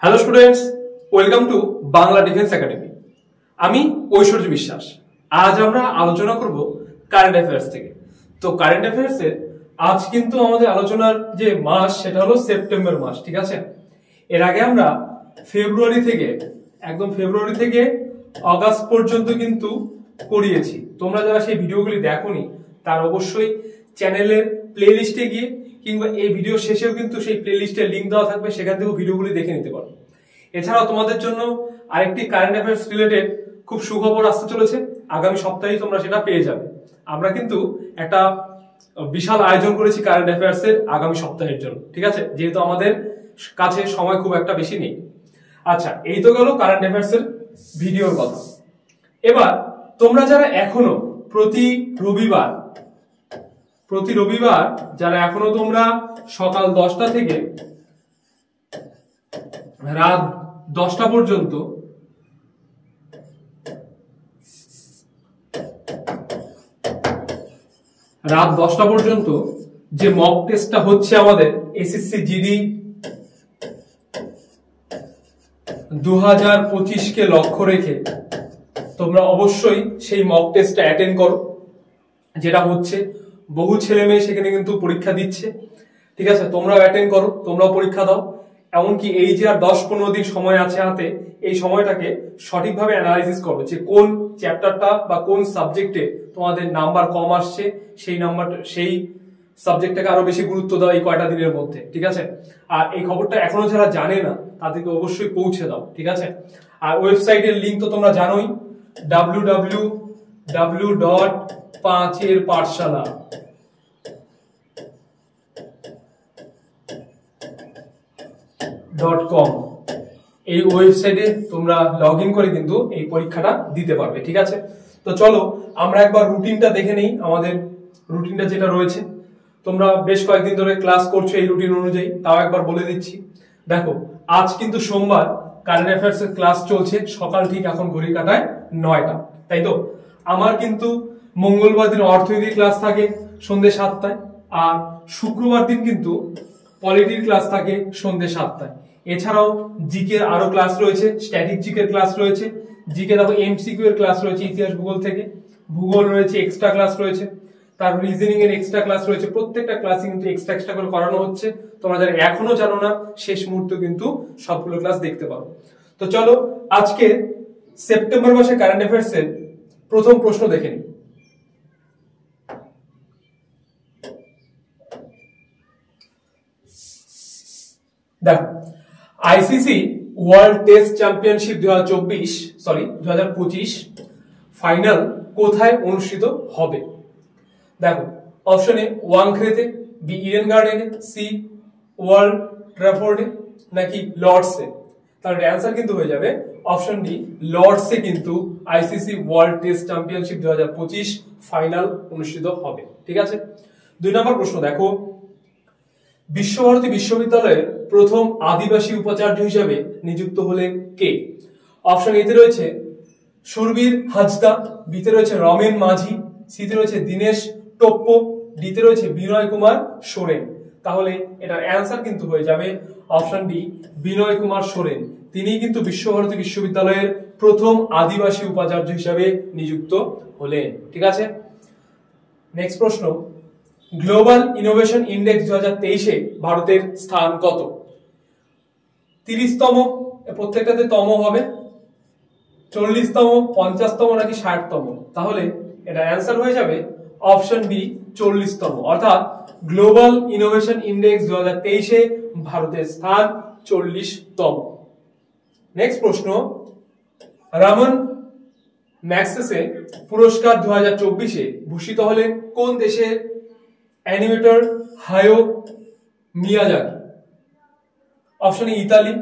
Hello students, welcome to Bangla defence academy. আমি ঐশ্বর্য বিশ্বাস। আজ আমরা আলোচনা করব কারেন্ট অ্যাফেয়ার্স থেকে। তো কারেন্ট অ্যাফেয়ার্সের আজ কিন্তু আমাদের আলোচনার যে মাস সেটা হলো সেপ্টেম্বর মাস, ঠিক আছে। এর আগে আমরা ফেব্রুয়ারি থেকে আগস্ট পর্যন্ত কিন্তু করিয়েছি। তোমরা যারা সেই ভিডিওগুলি দেখোনি তার অবশ্যই চ্যানেলের প্লে লিস্টে গিয়ে কিংবা এই ভিডিও শেষেও কিন্তু সেই প্লে লিস্টের লিঙ্ক দেওয়া থাকবে, সেখান থেকেও ভিডিওগুলি দেখে নিতে পারো। এছাড়াও তোমাদের জন্য আরেকটি কারেন্ট অ্যাফেয়ার্স রিলেটেড খুব সুখবর আসতে চলেছে, আগামী সপ্তাহেই তোমরা সেটা পেয়ে যাবে। আমরা কিন্তু একটা বিশাল আয়োজন করেছি কারেন্ট অ্যাফেয়ার্স এর আগামী সপ্তাহের জন্য, ঠিক আছে, যেহেতু আমাদের কাছে সময় খুব একটা বেশি নেই। আচ্ছা, এই তো গেল কারেন্ট অ্যাফেয়ার্স এর ভিডিওর কথা। এবার তোমরা যারা এখনো প্রতি রবিবার যারা এখনো তোমরা সকাল 10টা থেকে রাত 10টা পর্যন্ত যে মক টেস্টটা হচ্ছে আমাদের এসএসসি জিডি 2025 কে লক্ষ্য রেখে তোমরা অবশ্যই সেই মক টেস্টটা অ্যাটেন্ড করো। যেটা হচ্ছে বহু ছেলে মেয়ে সেখানে কিন্তু পরীক্ষা দিচ্ছে, ঠিক আছে। তোমরাও অ্যাটেন্ড করো, তোমরাও পরীক্ষা দাও। এমনকি এই যে আর 10-15 দিন সময় আছে হাতে, এই সময়টাকে সঠিকভাবে অ্যানালাইসিস করো যে কোন চ্যাপ্টারটা বা কোন সাবজেক্টে তোমাদের নাম্বার কম আসছে, সেই সাবজেক্টটাকে আরো বেশি গুরুত্ব দাও এই কয়টা দিনের মধ্যে, ঠিক আছে। আর এই খবরটা এখনো যারা জানে না তাদেরকে অবশ্যই পৌঁছে দাও, ঠিক আছে। আর ওয়েবসাইটের লিংক তো তোমরা জানোই, www.5erpathshala.com এই ওয়েবসাইটে তোমরা লগ ইন করে কিন্তু এই পরীক্ষাটা দিতে পারবে, ঠিক আছে। তো চলো আমরা একবার রুটিনটা দেখে নেই। আমাদের রুটিনটা যেটা রয়েছে, তোমরা বেশ কয়েকদিন ধরে ক্লাস করছো এই রুটিন অনুযায়ী, তাও একবার বলে দিচ্ছি। দেখো, আজ কিন্তু সোমবার, কারেন্ট অ্যাফেয়ার্স এর ক্লাস চলছে সকাল ঠিক এখন ঘড়ি কাটায় 9টা, তাই তো। আমার কিন্তু মঙ্গলবার দিন অর্থনীতির ক্লাস থাকে সন্ধ্যে 7টায়, আর শুক্রবার দিন কিন্তু পলিটির ক্লাস থাকে সন্ধ্যে 7টায়। এছাড়াও জিকে এর আরো ক্লাস রয়েছে, স্ট্যাটিক জিকে এর ক্লাস রয়েছে, জিকে দেখো এমসিকিউ এর ক্লাস রয়েছে ইতিহাস ভূগোল থেকে, ভূগোল রয়েছে, এক্সট্রা ক্লাস রয়েছে, তার রিজনিং এর এক্সট্রা ক্লাস রয়েছে। প্রত্যেকটা ক্লাসে কিন্তু এক্সট্রা করে করানো হচ্ছে। তোমরা যারা এখনো জানো না শেষ মুহূর্তে কিন্তু সবগুলো ক্লাস দেখতে পারো। তো চলো আজকে সেপ্টেম্বর মাসে কারেন্ট অ্যাফেয়ার্স এর প্রথম প্রশ্ন দেখে নিই। দেখো, ICC world test championship 2025 final কোথায় অনুষ্ঠিত হবে? দেখো, অপশন এ ওয়াংখেড়েতে, বি ইডেন গার্ডেনে, সি ওয়ার্ল্ড ট্র্যাফোর্ডে, নাকি লর্ডসে। তাহলে অ্যান্সার কিন্তু হয়ে যাবে অপশন ডি, লর্ডসে কিন্তু ICC world test championship 2025 final অনুষ্ঠিত হবে, ঠিক আছে। 2 নম্বর প্রশ্ন দেখো, বিশ্বভারতী বিশ্ববিদ্যালয়ের প্রথম আদিবাসী উপাচার্য হিসেবে নিযুক্ত হলেন কে? অপশন এতে রয়েছে সুরবীর হাজদা, বিতে রয়েছে রমেন মাঝি, সিতে রয়েছে দীনেশ টোপ্প, ডিতে রয়েছে বিনয় কুমার সোরেন। তাহলে এটার অ্যান্সার কিন্তু হয়ে যাবে অপশন ডি, বিনয় কুমার সোরেন। তিনি কিন্তু বিশ্বভারতী বিশ্ববিদ্যালয়ের প্রথম আদিবাসী উপাচার্য হিসেবে নিযুক্ত হলেন, ঠিক আছে। নেক্সট প্রশ্ন, গ্লোবাল ইনোভেশন ইন্ডেক্স 2023-এ ভারতের স্থান কত? 30তম, প্রত্যেকটাতে তম হবে, 40তম, 50তম, নাকি 60তম? তাহলে এটা অ্যান্সার হয়ে যাবে অপশন বি, 40তম। অর্থাৎ গ্লোবাল ইনোভেশন ইন্ডেক্স 2023-এ ভারতের স্থান 40তম। নেক্সট প্রশ্ন, রামন ম্যাগসেসে পুরস্কার 2024-এ ভূষিত হলেন কোন দেশের animator Hayao Miyazaki? Option A Italy,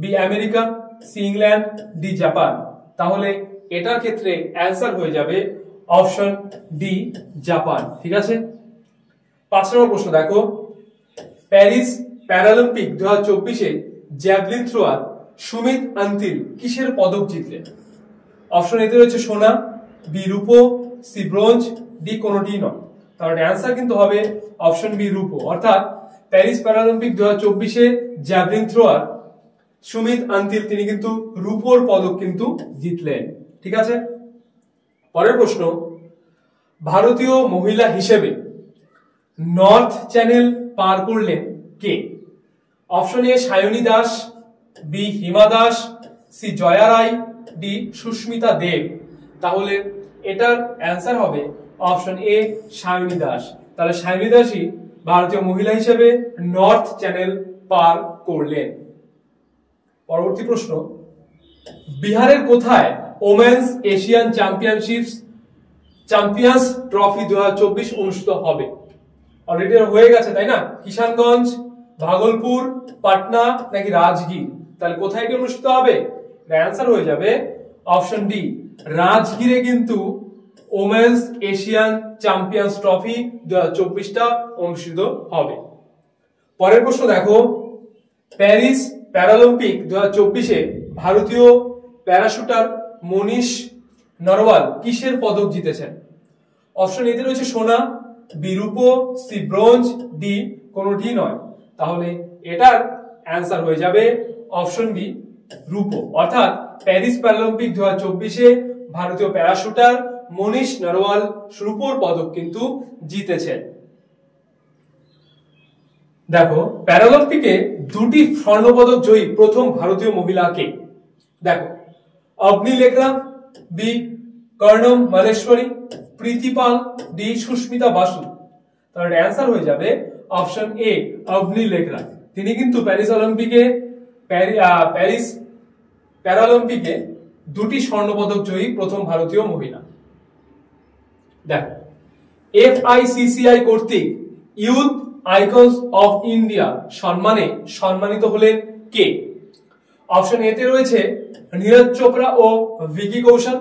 B America, C England, D Japan. তাহলে এটার ক্ষেত্রে অ্যান্সার হয়ে যাবে অপশন ডি, জাপান, ঠিক আছে। 5 নম্বর প্রশ্ন দেখো, প্যারিস প্যারালিম্পিক 2024-এ জ্যাভলিন থ্রোয়ার সুমিত আন্তিল কিসের পদক জিতলেন? অপশন এতে রয়েছে সোনা, বি রূপো, সি ব্রোঞ্জ, ডি কোনোটি নয়। তাহলে অ্যান্সার কিন্তু হবে অপশন বি, রূপো। অর্থাৎ প্যারিস প্যারালিম্পিক 2024-এ জ্যাভলিন থ্রোয়ার সুমিত আন্তিল তিনি কিন্তু রূপোর পদক কিন্তু জিতলেন। ঠিক আছে, পরের প্রশ্ন, ভারতীয় মহিলা হিসেবে নর্থ চ্যানেল পার করলেন কে? Option A Sayani Das, B Hima Das, C Jaya Roy, D Sushmita Dev. তাহলে এটার অ্যান্সার হবে অপশন এ সায়নী দাস। তাহলে সায়নী দাসই ভারতীয় মহিলা হিসেবে নর্থ চ্যানেল পার করলেন। পরবর্তী প্রশ্ন, বিহারের কোথায় ওমেন্স এশিয়ান চ্যাম্পিয়ন্স ট্রফি 2024 অনুষ্ঠিত হবে? অলরেডি হয়ে গেছে তাই না? কিষানগঞ্জ, ভাগলপুর, পাটনা নাকি রাজগীর? তাহলে কোথায় কি অনুষ্ঠিত হবে? অ্যান্সার হয়ে যাবে অপশন ডি, রাজগীরে কিন্তু ওমেন্স এশিয়ান চ্যাম্পিয়ন্স ট্রফি 2024টা অনুষ্ঠিত হবে। পরের প্রশ্ন দেখো, প্যারিস প্যারালিম্পিক 2024-এ ভারতীয় প্যারাশুটার মনীষ নরওয়াল কিসের পদক জিতেছেন? অপশন এতে রয়েছে সোনা, বি রূপো, সি ব্রোঞ্জ, ডি কোনোটি নয়। তাহলে এটার অ্যান্সার হয়ে যাবে অপশন বি রূপো। অর্থাৎ প্যারিস প্যারালিম্পিক 2024-এ ভারতীয় প্যারাশুটার মনীষ নরওয়াল রূপোর পদক কিন্তু জিতেছেন। দেখো, প্যারালিম্পিকে দুটি স্বর্ণপদক জয়ী প্রথম ভারতীয় মহিলা কে? দেখো, অবনী লেখরা, বি কর্ণম মালেশ্বরী, প্রীতি পাল, ডি সুস্মিতা বাসু। তাহলে অ্যান্সার হয়ে যাবে অপশন এ অবনী লেখরা। তিনি কিন্তু প্যারিস প্যারালিম্পিকে দুটি স্বর্ণপদক জয়ী প্রথম ভারতীয় মহিলা। দেখো, FICCI কর্তৃক ইউথ আইকনস অফ ইন্ডিয়া সম্মানে সম্মানিত হলেন কে? অপশন এতে রয়েছে নীরজ চোপড়া ও ভিকি কৌশল,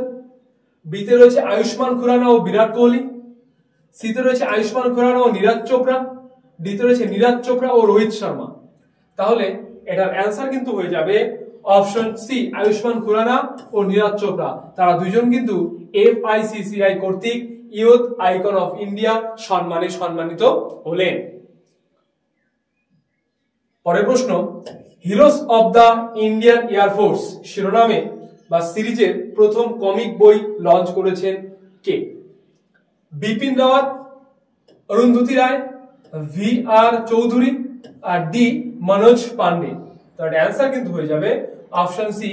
বিতে রয়েছে আয়ুষ্মান খুরানা ও বিরাট কোহলি, সিতে রয়েছে আয়ুষ্মান খুরানা ও নীরজ চোপড়া, ডিতে রয়েছে নীরজ চোপড়া ও রোহিত শর্মা। তাহলে এটার অ্যান্সার কিন্তু হয়ে যাবে অপশন সি আয়ুষ্মান খুরানা ও নীরজ চোপড়া। তারা দুজন কিন্তু FICCI কর্তৃক ইউথ আইকন অফ ইন্ডিয়া সম্মানে সম্মানিত হলেন। পরের প্রশ্ন, heroes of the Indian Air Force শিরোনামে বা সিরিজের প্রথম কমিক বই লঞ্চ করেছেন কে? বিপিন রাওয়াত, অরুন্ধতী রায়, VR চৌধুরী, আর ডি মনোজ পান্ডে। তার অ্যান্সার কিন্তু হয়ে যাবে অপশন সি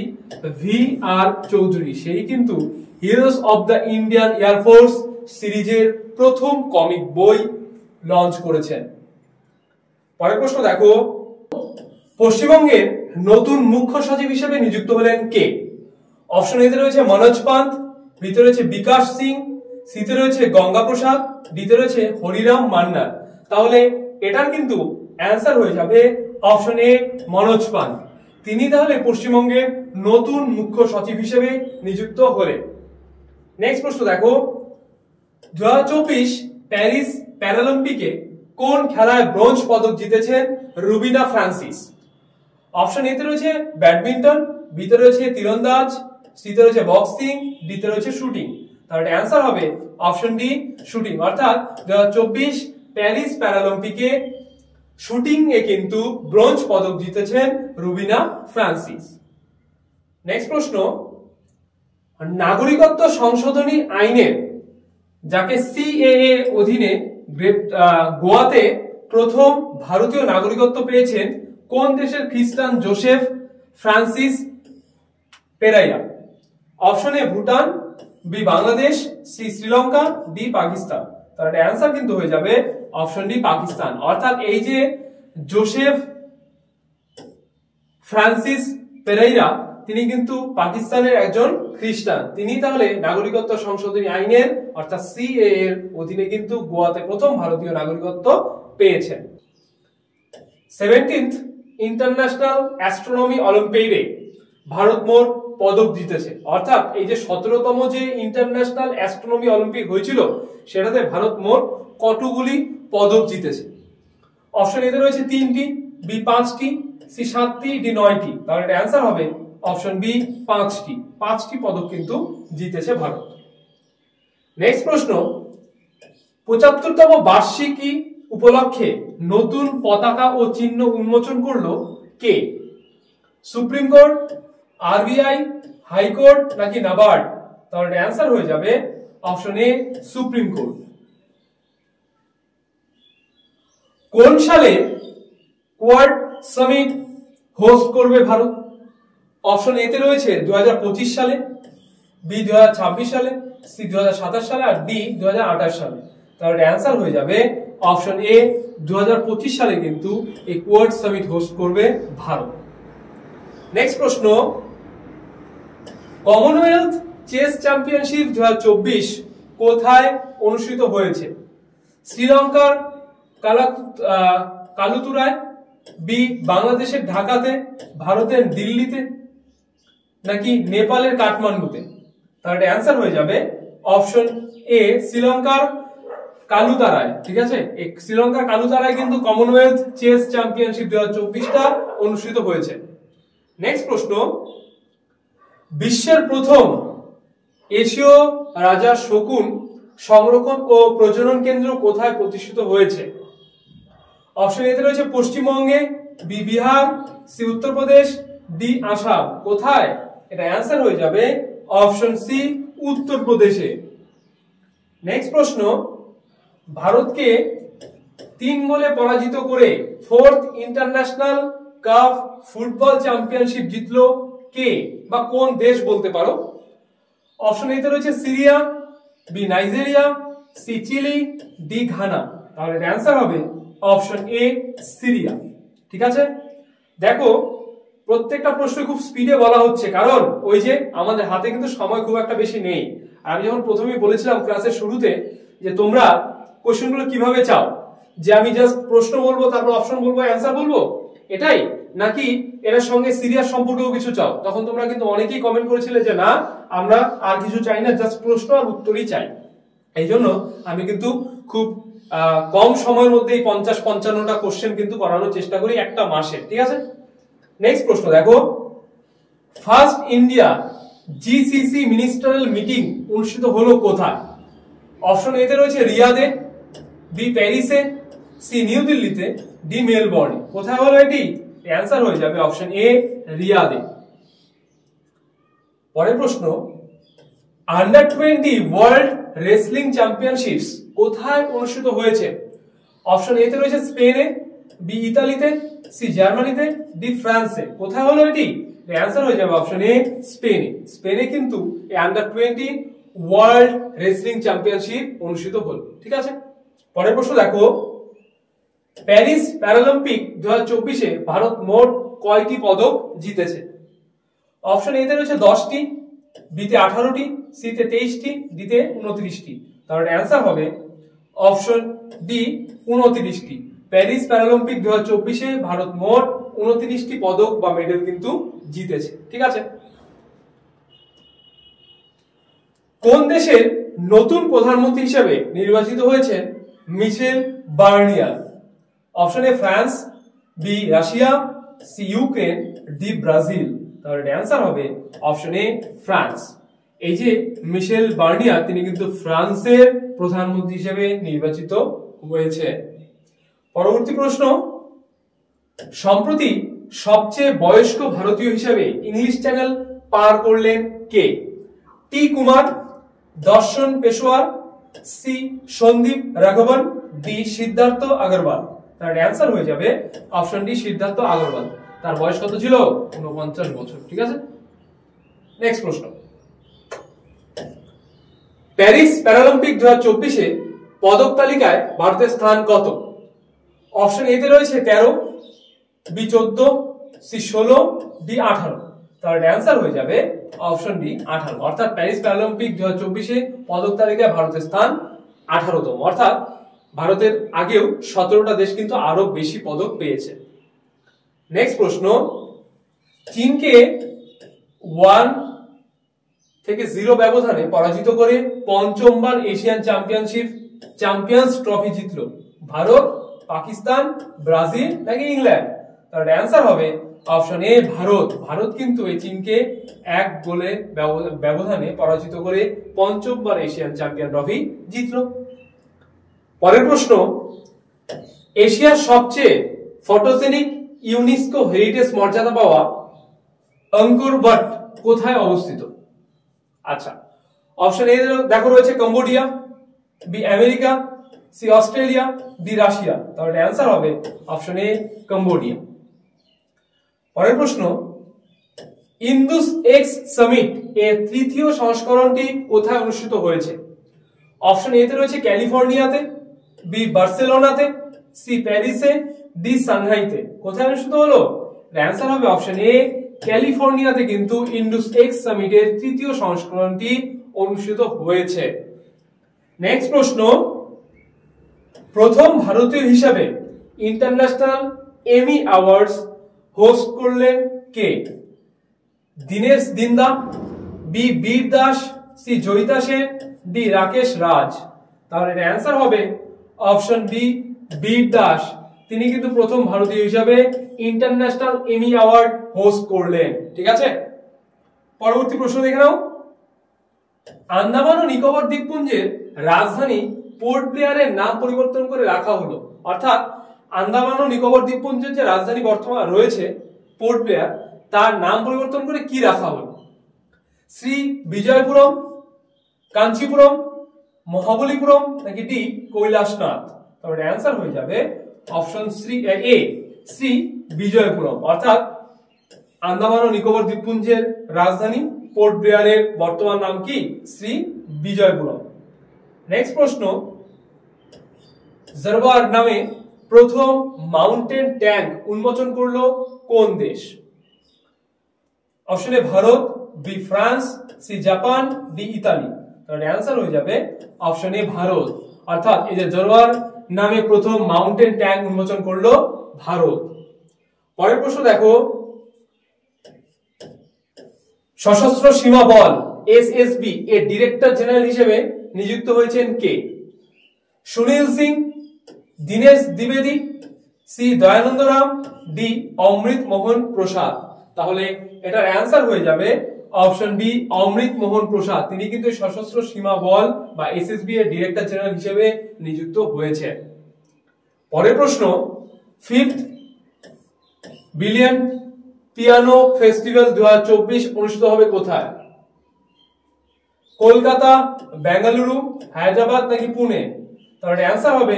VR চৌধুরী। সেই কিন্তু heroes of the Indian Air Force সিরিজের প্রথম কমিক বই লঞ্চ করেছেন। পরের প্রশ্ন দেখো, পশ্চিমবঙ্গের নতুন মুখ্য সচিব হিসেবে নিযুক্ত হলেন কে? অপশন এতে রয়েছে মনোজ পান্ত, বিতে রয়েছে বিকাশ সিং, সিতে রয়েছে গঙ্গা প্রসাদ, ডিতে রয়েছে হরিরাম মান্নার। তাহলে এটার কিন্তু অ্যান্সার হয়ে যাবে অপশন এ মনোজ পান্ত। তিনি তাহলে পশ্চিমবঙ্গের নতুন মুখ্য সচিব হিসেবে নিযুক্ত হলেন। নেক্সট প্রশ্ন দেখো, 2024 প্যারিস প্যারালিম্পিকে কোন খেলায় ব্রোঞ্জ পদক জিতেছেন রুবিনা ফ্রান্সিস? অপশন এতে রয়েছে ব্যাডমিন্টন, বিতে রয়েছে তীরন্দাজ, সিতে রয়েছে বক্সিং, ডিতে রয়েছে শুটিং। তাহলে অ্যান্সার হবে অপশন ডি শুটিং। অর্থাৎ 2024 প্যারিস প্যারালিম্পিকে শুটিং এ কিন্তু ব্রোঞ্জ পদক জিতেছেন রুবিনা ফ্রান্সিস। নেক্সট প্রশ্ন, নাগরিকত্ব সংশোধনী আইনের যাকে CAA অধীনে গোয়াতে প্রথম ভারতীয় নাগরিকত্ব পেয়েছেন কোন দেশের খ্রিস্টান Joseph Francis পেরাইরা? Option A Bhutan, B Bangladesh, C Sri Lanka, D Pakistan. তার অ্যান্সার কিন্তু হয়ে যাবে অপশন ডি পাকিস্তান। অর্থাৎ এই যে জোসেফ ফ্রান্সিস পেরাইরা তিনি কিন্তু পাকিস্তানের একজন খ্রিস্টান। তিনি তাহলে নাগরিকত্ব সংশোধনী আইনের অর্থাৎ CAA এর অধীনে কিন্তু গোয়াতে প্রথম ভারতীয় নাগরিকত্ব পেয়েছেন। 17th ইন্টারন্যাশনাল অ্যাস্ট্রোনমি অলিম্পিয়াডে ভারত মোট পদক জিতেছে। অর্থাৎ এই যে 17তম যে ইন্টারন্যাশনাল অ্যাস্ট্রোনমি অলিম্পিক হয়েছিল সেটাতে ভারত মোট কতগুলি পদক জিতেছে? অপশন এতে রয়েছে 3টি, বি 5টি, সি 7টি, ডি 9টি। তাহলে এর অ্যান্সার হবে অপশন বি 5টি। 5টি পদক কিন্তু জিতেছে ভারত। নেক্সট প্রশ্ন, 75তম বার্ষিকী উপলক্ষে নতুন পতাকা ও চিহ্ন উন্মোচন করলো কে? সুপ্রিম কোর্ট, আরবিআই, হাইকোর্ট নাকি নাবার্ড? তাহলে অ্যান্সার হয়ে যাবে অপশন এ সুপ্রিম কোর্ট। কোন সালে কোয়াড সামিট হোস্ট করবে ভারত? অপশন এ তে রয়েছে 2025 সালে, বি 2026 সালে, সি 2027 সালে আর ডি 2028 সালে। তাহলে অ্যান্সার হয়ে যাবে অপশন এ 2025 সালে কিন্তু এই কোয়াড সামিট হোস্ট করবে ভারত। নেক্সট প্রশ্ন, কমনওয়েলথ চেস চ্যাম্পিয়নশিপ 2024 কোথায় অনুষ্ঠিত হয়েছে? শ্রীলঙ্কার কালুতুরায়, বি বাংলাদেশের ঢাকাতে, ভারতের দিল্লিতে নাকি নেপালের কাঠমান্ডুতে? তাহলে অ্যান্সার হয়ে যাবে অপশন এ শ্রীলঙ্কার কালুতারায়। ঠিক আছে, এই শ্রীলঙ্কার কালুতারায় কিন্তু কমনওয়েলথ চেস চ্যাম্পিয়নশিপ 2024টা অনুষ্ঠিত হয়েছে। নেক্সট প্রশ্ন, বিশ্বের প্রথম এশীয় রাজা শকুন সংরক্ষণ ও প্রজনন কেন্দ্র কোথায় প্রতিষ্ঠিত হয়েছে? অপশন এতে রয়েছে পশ্চিমবঙ্গে, B Bihar, C Uttar Pradesh, D Assam. কোথায়? এটা অ্যান্সার হয়ে যাবে অপশন সি উত্তরপ্রদেশে। নেক্সট প্রশ্ন, ভারতকে 3 গোলে পরাজিত করে 4th international cup football championship জিতলো কে বা কোন দেশ বলতে পারো? অপশন এতে রয়েছে Syria, B Nigeria, C Chile, D Ghana. তাহলে অ্যান্সার হবে অপশন এ সিরিয়া। ঠিক আছে, দেখো প্রত্যেকটা প্রশ্ন খুব স্পিডে বলা হচ্ছে, কারণ ওই যে আমাদের হাতে কিন্তু সময় খুব একটা বেশি নেই। আর আমি যখন প্রথমেই বলেছিলাম ক্লাসের শুরুতে যে তোমরা কোশ্চেনগুলো কিভাবে চাও, যে আমি জাস্ট প্রশ্ন বলবো তারপর অপশন বলবো অ্যান্সার বলবো, এটাই, নাকি এর সঙ্গে সিরিয়াস সম্পর্কেও কিছু চাও? তখন তোমরা কিন্তু অনেকেই কমেন্ট করেছিলে যে না আমরা আর কিছু চাই না, জাস্ট প্রশ্ন আর উত্তরই চাই। এই জন্য আমি কিন্তু খুব কম সময়ের মধ্যে 50-55টা কোশ্চেন কিন্তু করানোর চেষ্টা করি একটা মাসে। ঠিক আছে, নেক্সট প্রশ্ন দেখো, first India GCC ministerial meeting অনুষ্ঠিত হলো কোথায়? অপশন এতে রয়েছে রিয়াদে, বি প্যারিসে, সি নিউ দিল্লিতে, ডি মেলবোর্নে। কোথায় হলো এটি? অ্যান্সার হয়ে যাবে অপশন এ রিয়াদে। পরের প্রশ্ন, আন্ডার 20 ওয়ার্ল্ড রেসলিং চ্যাম্পিয়নশিপস কোথায় অনুষ্ঠিত হয়েছে? অপশন এ তে রয়েছে স্পেনে, বি ইতালিতে, সি জার্মানিতে, ডি ফ্রান্সে। কোথায় হলো এটি? অ্যান্সার হয়ে যাবে অপশন এ স্পেনে। স্পেনে কিন্তু এই আন্ডার 20 ওয়ার্ল্ড রেসলিং চ্যাম্পিয়নশিপ অনুষ্ঠিত হলো। ঠিক আছে, পরের প্রশ্ন দেখো, প্যারিস প্যারালিম্পিক 2024-এ ভারত মোট কয়টি পদক জিতেছে? অপশন এ তে রয়েছে 10টি, বি তে 18টি, সি তে 23টি, ডি তে 29টি। তাহলে অ্যান্সার হবে অপশন ডি 29টি। প্যারিস প্যারালিম্পিক 2024-এ ভারত মোট 29টি পদক বা মেডেল কিন্তু জিতেছে। ঠিক আছে, কোন দেশের নতুন প্রধানমন্ত্রী হিসেবে নির্বাচিত হয়েছে Michel Barnier? Option A France, B Russia, C Ukraine, D Brazil. তাহলে অ্যান্সার হবে অপশন এ ফ্রান্স। এই যে মিশেল বার্নিয়ার তিনি কিন্তু ফ্রান্সের প্রধানমন্ত্রী হিসেবে নির্বাচিত হয়েছে। পরবর্তী প্রশ্ন, সম্প্রতি সবচেয়ে বয়স্ক ভারতীয় হিসেবে ইংলিশ চ্যানেল পার করলেন কে? টি কুমার, দর্শন পেশোয়ার, সি সন্দীপ রাঘবন, ডি সিদ্ধার্থ আগরওয়াল। তার অ্যান্সার হয়ে যাবে অপশন ডি সিদ্ধার্থ আগরওয়াল। তার বয়স কত ছিল? 49 বছর। ঠিক আছে, নেক্সট প্রশ্ন, প্যারিস প্যারালিম্পিক 2024-এ পদক তালিকায় ভারতের স্থান কত? অপশন এ তে রয়েছে 13, বি 14, সি 16, ডি 18। তাহলে অ্যান্সার হয়ে যাবে অপশন ডি 18। অর্থাৎ প্যারিস প্যারালিম্পিক 2024-এ পদক তালিকায় ভারতের স্থান 18তম। অর্থাৎ ভারতের আগেও 17টা দেশ কিন্তু আরো বেশি পদক পেয়েছে। নেক্সট প্রশ্ন, চীনকে 1-0 ব্যবধানে পরাজিত করে পঞ্চমবার এশিয়ান চ্যাম্পিয়ন্স ট্রফি জিতলো ভারত, পাকিস্তান, ব্রাজিল নাকি ইংল্যান্ড? তার অ্যান্সার হবে অপশন এ ভারত। ভারত কিন্তু এই চীনকে 1 গোলে ব্যবধানে পরাজিত করে পঞ্চমবার এশিয়ান চ্যাম্পিয়ন ট্রফি জিতলো। পরের প্রশ্ন, এশিয়ার সবচেয়ে ফটোজেনিক ইউনেস্কো হেরিটেজ মর্যাদা পাওয়া অঙ্কর বট কোথায় অবস্থিত? আচ্ছা, অপশন এ দেখো রয়েছে Cambodia, B America, C Australia, D Russia. তাহলে অ্যান্সার হবে অপশন এ কম্বোডিয়া। পরের প্রশ্ন, ইন্দুস এক্স সামিট এর তৃতীয় সংস্করণটি কোথায় অনুষ্ঠিত হয়েছে? অপশন এ তে রয়েছে ক্যালিফোর্নিয়াতে, বি বার্সেলোনাতে, সি প্যারিসে, ডি সাংহাইতে। কোথায় অনুষ্ঠিত হলো? অ্যান্সার হবে অপশন এ ক্যালিফোর্নিয়াতে কিন্তু ইন্দুস এক্স সামিটের তৃতীয় সংস্করণটি অনুষ্ঠিত হয়েছে। নেক্সট প্রশ্ন, প্রথম ভারতীয় হিসাবে ইন্টারন্যাশনাল এমি অ্যাওয়ার্ডস হোস্ট করলেন কে? দীনেশ দিন্দা, বি বীর দাস, সি জয়িতা সেন, ডি রাকেশ রাজ। তাহলে এর অ্যান্সার হবে অপশন বি বীর দাস। তিনি কিন্তু প্রথম ভারতীয় হিসাবে ইন্টারন্যাশনাল এমি অ্যাওয়ার্ড হোস্ট করলেন। ঠিক আছে, পরবর্তী প্রশ্ন দেখে নাও। আন্দামান ও নিকোবর দ্বীপপুঞ্জের রাজধানী পোর্ট ব্লেয়ারের নাম পরিবর্তন করে রাখা হলো। অর্থাৎ আন্দামান ও নিকোবর দ্বীপপুঞ্জের যে রাজধানী বর্তমান রয়েছে পোর্ট ব্লেয়ার, তার নাম পরিবর্তন করে কি রাখা হলো? শ্রী বিজয়পুরম, কাঞ্চিপুরম, মহাবলীপুরম, নাকি ডি কৈলাসনাথ? তাহলে অ্যান্সার হয়ে যাবে অপশন এ শ্রী বিজয়পুরম। অর্থাৎ আন্দামান ও নিকোবর দ্বীপপুঞ্জের রাজধানী পোর্ট ব্লেয়ারের বর্তমান নাম কি? শ্রী বিজয়পুরম। নেক্সট প্রশ্ন, জারবার নামে প্রথম মাউন্টেন ট্যাঙ্ক উন্মোচন করলো কোন দেশ? Option A Bharat, B France, C Japan, D Italy. তাহলে অ্যান্সার হয়ে যাবে অপশন এ ভারত। অর্থাৎ এই যে জারবার নামে প্রথম মাউন্টেন ট্যাঙ্ক উন্মোচন করলো ভারত। পরের প্রশ্ন দেখো, সশস্ত্র সীমা বল এসএসবি এর ডিরেক্টর জেনারেল হিসেবে নিযুক্ত হয়েছেন কে? সুনীল সিং, দীনেশ দ্বিবেদী, সি দয়ানন্দ রাম, ডি অমৃত মোহন প্রসাদ। তাহলে এটার অ্যান্সার হয়ে যাবে অপশন বি অমৃত মোহন প্রসাদ। তিনি কিন্তু সশস্ত্র সীমা বল বা এসএসবি এর ডিরেক্টর জেনারেল হিসেবে নিযুক্ত হয়েছে। পরের প্রশ্ন, ফিফথ বিলিয়ন পিয়ানো ফেস্টিভ্যাল 2024 অনুষ্ঠিত হবে কোথায়? কলকাতা, বেঙ্গালুরু, হায়দ্রাবাদ, নাকি পুনে? তাহলে অ্যান্সার হবে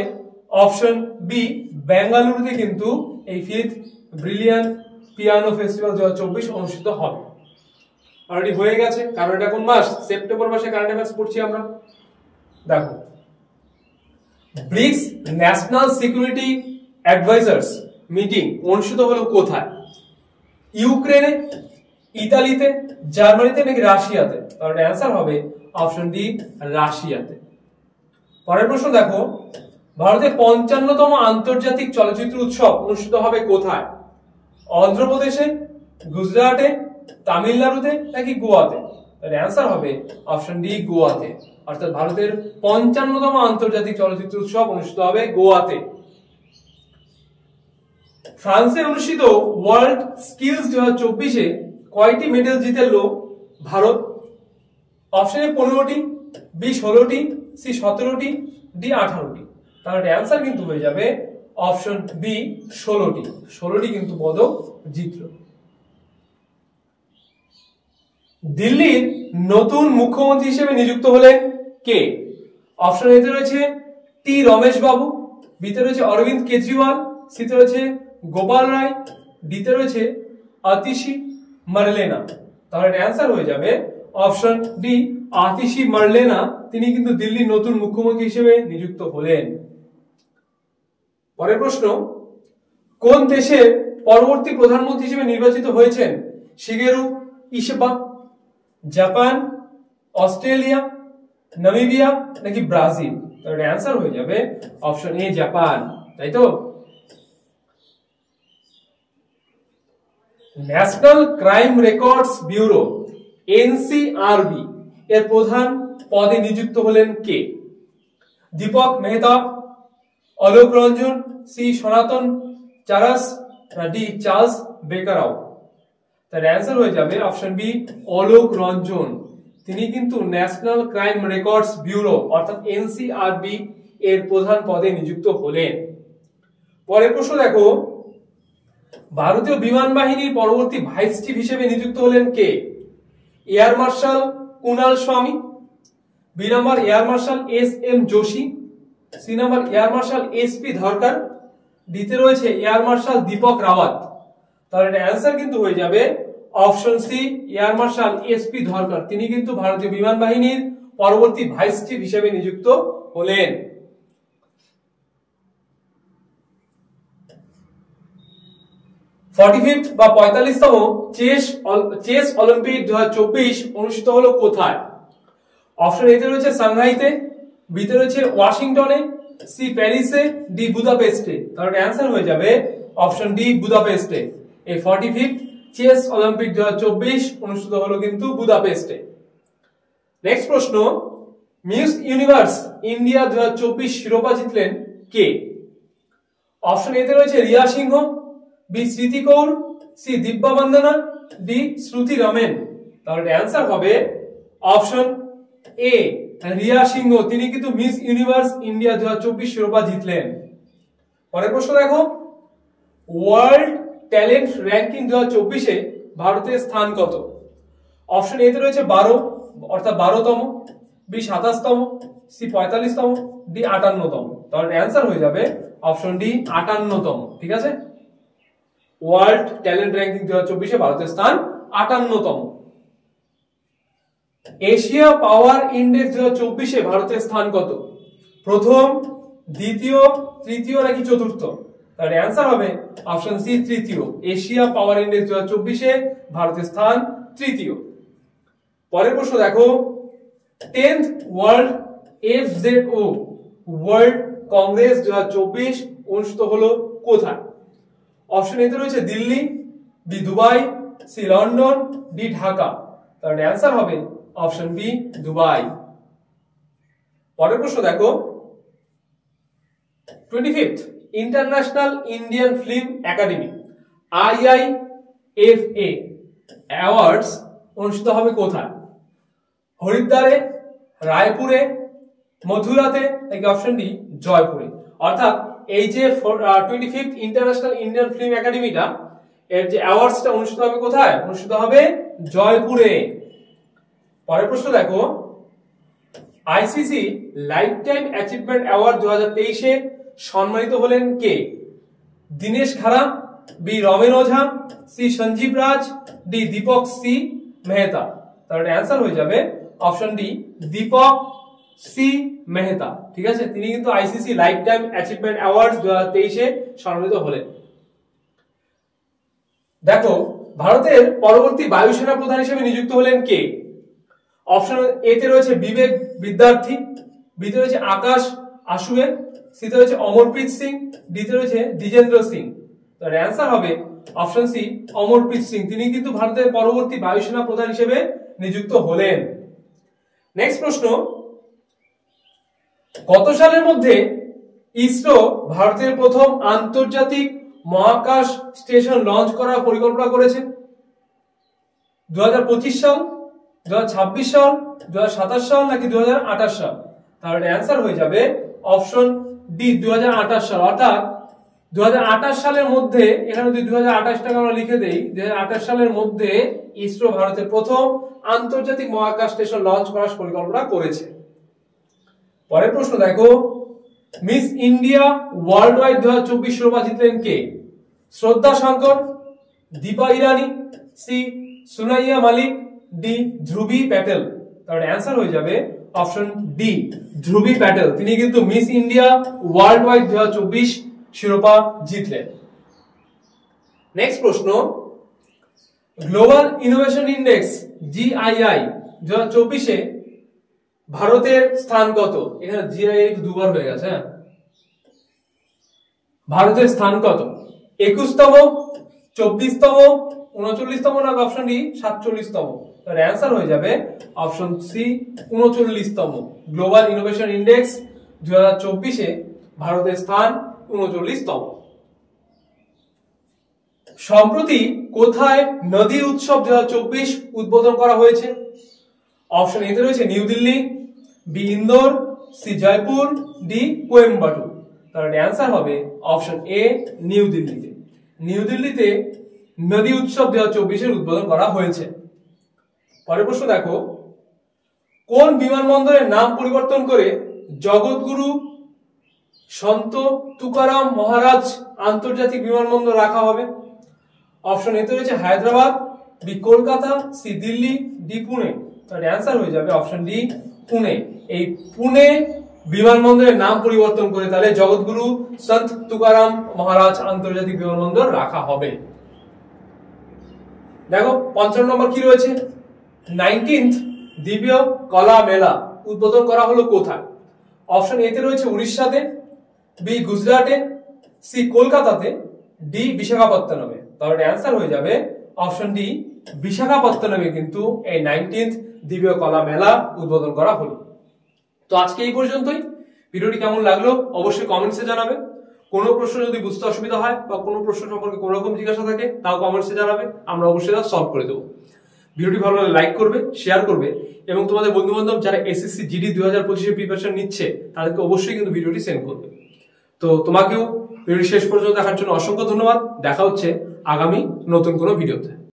অপশন বি বেঙ্গালুরুতে কিন্তু এই ফিফথ ব্রিলিয়ান পিয়ানো ফেস্টিভ্যাল 2024 অনুষ্ঠিত হবে। অলরেডি হয়ে গেছে, কারণ এটা কোন মাস? সেপ্টেম্বর মাসে কারেন্ট অ্যাফেয়ার্স পড়ছি আমরা। দেখো, BRICS National Security Advisers meeting অনুষ্ঠিত হলো কোথায়? ইউক্রেনে, ইতালিতে, জার্মানিতে, নাকি রাশিয়াতে? তাহলে অ্যান্সার হবে অপশন ডি রাশিয়াতে। পরের প্রশ্ন দেখো, ভারতের 55তম আন্তর্জাতিক চলচ্চিত্র উৎসব অনুষ্ঠিত হবে কোথায়? অন্ধ্রপ্রদেশে, গুজরাটে, তামিলনাড়ুতে, নাকি গোয়াতে? তাহলে অ্যান্সার হবে অপশন ডি গোয়াতে। অর্থাৎ ভারতের 55তম আন্তর্জাতিক চলচ্চিত্র উৎসব অনুষ্ঠিত হবে গোয়াতে। ফ্রান্সে অনুষ্ঠিত ওয়ার্ল্ড স্কিলস 2024 কয়টি মেডেল জিতেলো ভারত? অপশন এ 15টি, বি 16টি, সি 17টি, ডি 18টি। তাহলে অ্যান্সার কিন্তু হয়ে যাবে অপশন বি 16টি। 16টি কিন্তু পদক জিতল। দিল্লির নতুন মুখ্যমন্ত্রী হিসেবে নিযুক্ত হলেন কে? অপশন এতে রয়েছে টি রমেশ বাবু, বিতে রয়েছে অরবিন্দ কেজরিওয়াল, সিতে রয়েছে গোপাল রায়, ডিতে রয়েছে আতিশি মার্লেনা। তাহলে অ্যান্সার হয়ে যাবে অপশন ডি আতিশি মার্লেনা। তিনি কিন্তু দিল্লির নতুন মুখ্যমন্ত্রী হিসেবে নিযুক্ত হলেন। পরের প্রশ্ন, কোন দেশের পরবর্তী প্রধানমন্ত্রী হিসেবে নির্বাচিত হয়েছেন Shigeru Ishiba? Japan, Australia, Namibia, নাকি ব্রাজিল? তাহলে অ্যান্সার হয়ে যাবে অপশন এ জাপান। তাই তো? National crime records bureau NCRB এর প্রধান পদে নিযুক্ত হলেন কে? দীপক মেহতা, অলোক রঞ্জন, সি সনাতন চারাস, ডি চার্লস বেকারাও? তার অ্যান্সার হয়ে যাবে অপশন বি অলোক রঞ্জন। তিনি কিন্তু ন্যাশনাল ক্রাইম রেকর্ডস ব্যুরো অর্থাৎ এনসিআরবি এর প্রধান পদে নিযুক্ত হলেন। পরের প্রশ্ন দেখো, ভারতীয় বিমান বাহিনীর পরবর্তী ভাইস চিফ হিসেবে নিযুক্ত হলেন কে? Air marshal Kunal Swami, B number air marshal S M Joshi, C number air marshal S P Dharkar, ডিতে রয়েছে এয়ার মার্শাল দীপক রাওয়াত। তাহলে এটা অ্যান্সার কিন্তু হয়ে যাবে option C, air marshal S P Dharkar. তিনি কিন্তু ভারতীয় বিমান বাহিনীর পরবর্তী ভাইস চিফ হিসেবে নিযুক্ত হলেন। 45th বা 45তম চেস অলিম্পিক 2024 অনুষ্ঠিত হলো কোথায়? অপশন এতে রয়েছে সাংহাইতে, বিতে রয়েছে ওয়াশিংটনে, সি প্যারিসে, ডি বুদাপেস্টে। তাহলে অ্যান্সার হয়ে যাবে অপশন ডি বুদাপেস্টে। এই 45th চেস অলিম্পিক 2024 অনুষ্ঠিত হলো কিন্তু বুদাপেস্টে। নেক্সট প্রশ্ন, মিস ইউনিভার্স ইন্ডিয়া 2024 শিরোপা জিতলেন কে? অপশন এতে রয়েছে রিয়া সিংহ, বি স্মৃতি কৌর, সি দিব্যা বন্দনা, ডি শ্রুতি রমেন। তাহলে অ্যান্সার হবে অপশন এ রিয়া সিংহ। তিনি কিন্তু মিস ইউনিভার্স ইন্ডিয়া 2024 শিরোপা জিতলেন। পরের প্রশ্ন দেখো, ওয়ার্ল্ড ট্যালেন্ট র্যাঙ্কিং 2024 এ ভারতের স্থান কত? অপশন এতে রয়েছে 12 অর্থাৎ 12তম, বি 27তম, সি 45তম, ডি 58তম। তাহলে অ্যান্সার হয়ে যাবে অপশন ডি 58তম। ঠিক আছে, ওয়ার্ল্ড ট্যালেন্ট র্যাঙ্কিং 2024 এ ভারতের স্থান 58তম। এশিয়া পাওয়ার ইন্ডেক্স 2024 এ ভারতের স্থান কত? প্রথম, দ্বিতীয়, তৃতীয় নাকি চতুর্থ? তাহলে অ্যান্সার হবে অপশন সি তৃতীয়। এশিয়া পাওয়ার ইন্ডেক্স 2024 এ ভারতের স্থান তৃতীয়। পরের প্রশ্ন দেখো, 10th ওয়ার্ল্ড এফজেডও ওয়ার্ল্ড কংগ্রেস 2024 অনুষ্ঠিত হলো কোথায়? অপশন এতে রয়েছে Delhi, B Dubai, C London, D Dhaka. তাহলে অ্যান্সার হবে অপশন বি দুবাই। পরের প্রশ্ন দেখো, 25th international Indian film academy IIFA awards অনুষ্ঠিত হবে কোথায়? হরিদ্বারে, রায়পুরে, মথুরাতে নাকি অপশন ডি জয়পুরে? অর্থাৎ এই যে 25th ইন্টারন্যাশনাল ইন্ডিয়ান ফিল্ম একাডেমিটা, এর যে অ্যাওয়ার্ডসটা অনুষ্ঠিত হবে কোথায়? অনুষ্ঠিত হবে জয়পুরে। পরের প্রশ্ন দেখো, ICC lifetime achievement award 2023 এ সম্মানিত হলেন কে? Dinesh Khara, B Ramen Ojha, C Sanjeev Raj, D Deepak C Mehta. তাহলে অ্যান্সার হয়ে যাবে option D Deepak C Mehta. ঠিক আছে, তিনি কিন্তু ICC lifetime achievement award 2023 এ সম্মানিত হলেন। দেখো, ভারতের পরবর্তী বায়ুসেনা প্রধান হিসেবে নিযুক্ত হলেন কে? অপশন এতে রয়েছে বিবেক বিদ্যার্থী, বিতে রয়েছে আকাশ আশুয়ে, সিতে রয়েছে অমরপ্রীত সিং, ডিতে রয়েছে দ্বিজেন্দ্র সিং। তার অ্যান্সার হবে অপশন সি অমরপ্রীত সিং। তিনি কিন্তু ভারতের পরবর্তী বায়ুসেনা প্রধান হিসেবে নিযুক্ত হলেন। নেক্সট প্রশ্ন, কত সালের মধ্যে ইসরো ভারতের প্রথম আন্তর্জাতিক মহাকাশ স্টেশন লঞ্চ করার পরিকল্পনা করেছে? 2025 সাল, 2026 সাল, 2027 সাল নাকি 2028 সাল? তাহলে অ্যান্সার হয়ে যাবে অপশন ডি 2028 সাল। অর্থাৎ 2028 সালের মধ্যে, এখানে যদি 2028 টাকা আমরা লিখে দেই, 2028 সালের মধ্যে ইসরো ভারতের প্রথম আন্তর্জাতিক মহাকাশ স্টেশন লঞ্চ করার পরিকল্পনা করেছে। পরের প্রশ্ন দেখো, মিস ইন্ডিয়া ওয়ার্ল্ড ওয়াইড 2024 শিরোপা জিতলেন কে? শ্রদ্ধা শঙ্কর, দীপা ইরানি, সি সুনাইয়া মালিক, ডি ধ্রুবী প্যাটেল। তাহলে অ্যান্সার হয়ে যাবে অপশন ডি ধ্রুবী প্যাটেল। তিনি কিন্তু মিস ইন্ডিয়া ওয়ার্ল্ড ওয়াইড 2024 শিরোপা জিতলেন। নেক্সট প্রশ্ন, গ্লোবাল ইনোভেশন ইন্ডেক্স GII 2024 এ ভারতের স্থান কত? এখানে GII দুবার হয়ে গেছে। ভারতের স্থান কত? 21তম, 24তম, 39তম না অপশন ডি 47তম? তার অ্যান্সার হয়ে যাবে অপশন সি 39তম। গ্লোবাল ইনোভেশন ইন্ডেক্স 2024 এ ভারতের স্থান 39তম। সম্প্রতি কোথায় নদী উৎসব 2024 উদ্বোধন করা হয়েছে? অপশন এতে রয়েছে New Delhi, B Indore, C Jaipur, D Coimbatore. তাহলে অ্যান্সার হবে অপশন এ নিউ দিল্লিতে। নিউ দিল্লিতে নদী উৎসব 2024 উদ্বোধন করা হয়েছে। পরের প্রশ্ন দেখো, কোন বিমানবন্দরের নাম পরিবর্তন করে জগৎগুরু সন্ত তুকারাম মহারাজ আন্তর্জাতিক বিমানবন্দর রাখা হবে? অপশন এতে রয়েছে Hyderabad, B Kolkata, C Delhi, D Pune. তার অ্যান্সার হয়ে যাবে অপশন ডি পুনে। এই পুনে বিমানবন্দরের নাম পরিবর্তন করে তাহলে জগৎগুরু সন্ত তুকারাম মহারাজ আন্তর্জাতিক বিমানবন্দর রাখা হবে। দেখো 55 নম্বর কি রয়েছে, 19th দিব্য কলা মেলা উদ্বোধন করা হলো কোথায়? অপশন এতে রয়েছে উড়িষ্যাতে, বি গুজরাটে, সি কলকাতাতে, ডি বিশাখাপত্তনমে। তাহলে অ্যান্সার হয়ে যাবে অপশন ডি বিশাখাপত্তনমে কিন্তু এই 19th দিব্য কলা মেলা উদ্বোধন করা হলো। তো আজকে এই পর্যন্তই। ভিডিওটি কেমন লাগলো অবশ্যই কমেন্টসে জানাবে। কোনো প্রশ্ন যদি বুঝতে অসুবিধা হয় বা কোনো প্রশ্ন সম্পর্কে কোনো রকম জিজ্ঞাসা থাকে তাও কমেন্টসে জানাবে, আমরা অবশ্যই তা সলভ করে দেবো। ভিডিওটি ভালো লাগলে লাইক করবে, শেয়ার করবে এবং তোমাদের বন্ধু বান্ধব যারা এসএসসি জিডি 2025 প্রিপারেশন নিচ্ছে তাদেরকে অবশ্যই কিন্তু ভিডিওটি সেন্ড করবে। তো তোমাকেও ভিডিওটি শেষ পর্যন্ত দেখার জন্য অসংখ্য ধন্যবাদ। দেখা হচ্ছে আগামী নতুন কোনো ভিডিওতে।